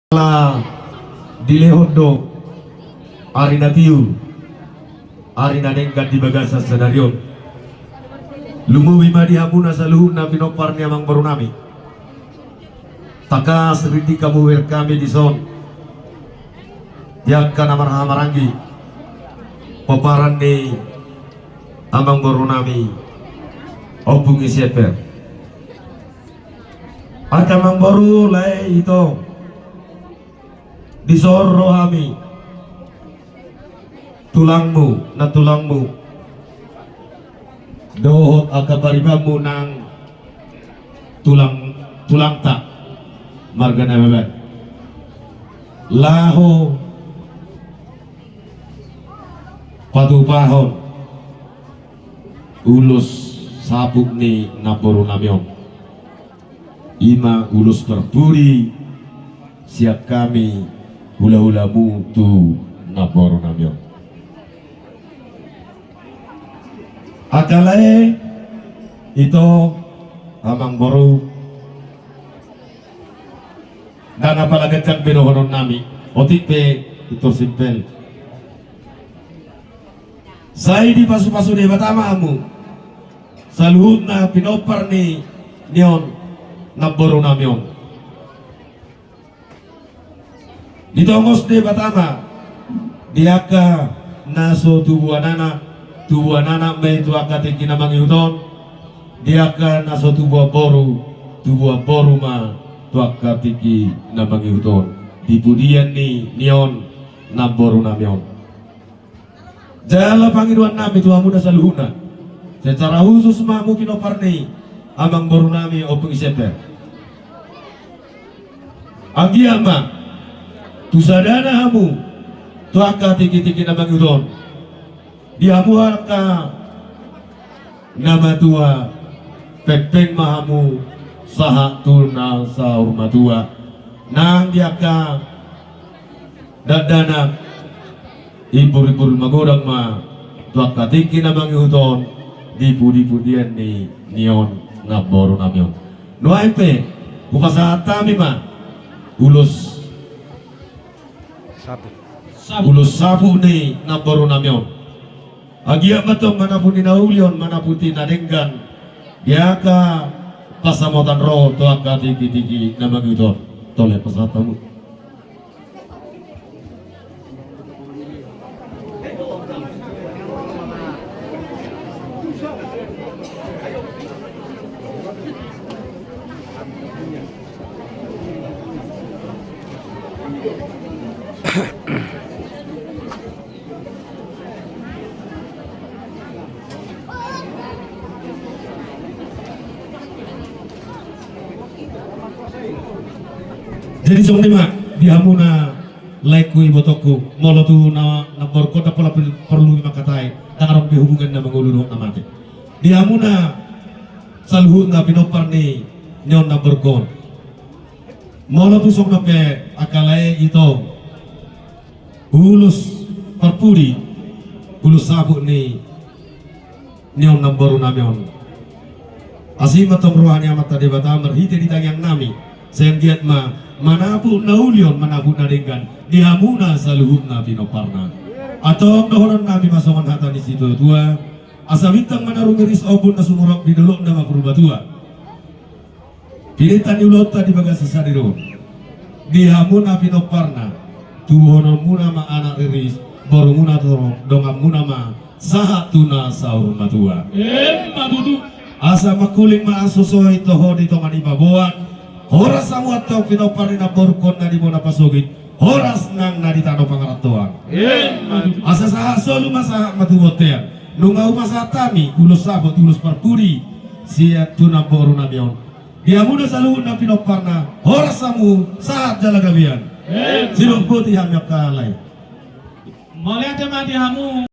La dilehondo arina tiu arina dengkat di bagasa senarion lumuwi madi habuna saluhuna pinoparni amang barunami taka seriti kamu wer kami di son yakkan amar hamarangi paparan ni amang barunami obungi seper akamang baru lai itu disoro hami tulangmu na tulangmu dohot akabaribamu nang tulang tak margana bebat laho patupahon ulus sabuk ni naboru namyon ima ulus perpuri siap kami hula-hula mutu naboru namyon akalae itu amang boru dan apalagi kan binohonon nami otipe itu simpel saya di pasu-pasu di batamamu saluhut na pinopar ni nion naboru namyon ditongos de batama diaka naso tubuh anak may tuaka tiki na mangiuton diaka naso tubuh boru ma tuaka tiki na mangiuton dipudian ni nion na boru namyon jala pangiruan nami tuamu na saluhuna secara khusus mamu pinoparni amang boru nami opung iseper agiyama tusadana hamu tuaka tiki-tiki na mangiuton diamu harapka nama tua pepeng mahamu saha tuna saurma tua nang diaka dadana ibur-ibur magodang ma tuaka tiki na mangiuton dipu-dipudian ni nion naboru namyon nuaipe upasatami ma ulus sabu ni naboru namyon agia matong manapun inaulion manapun tinadenggan diaka pasamotan roh tuaka tiki-tiki nama gitu toleh pesatamu jadi sebenarnya dihamuna laiku ibotoku molo tu na borko ta pola perlu makatai tangarong hubungan na mangulunok na mati dihamuna saluhut na pinopar ni nyon na borko molo tu sok na pe akalai ito ulus perpuri ulus sabuk ni nyon na boru namyon asima tom rohani amat tadi batam berhiti di tangyang nami senggiat ma manapun naulion manapun nadenggan dihamuna saluhutna pinoparna atau dohoran nabi masoman hata di situ tua asa bintang manarung ngeris obun na sumurok di dolok nama perubah tua pilitan yulota di bagas sasadiro dihamuna pinoparna tuhonon muna ma anak riris baru muna toro dongam muna ma sahatuna saur matua mabudu asa makuling ma asosoi toho di tongan ibaboan horas samuat tau pinopari na borkon na di bona pasugit horas nang na di tano pangaratuan asa saha solu masaha matubotean nungau masaha tami ulus sabot ulus parpuri siat tuna boru namyon dia muda selalu na pinoparna horas samu saat jalagabian siluk putih hamyak kalai malihat mati hamu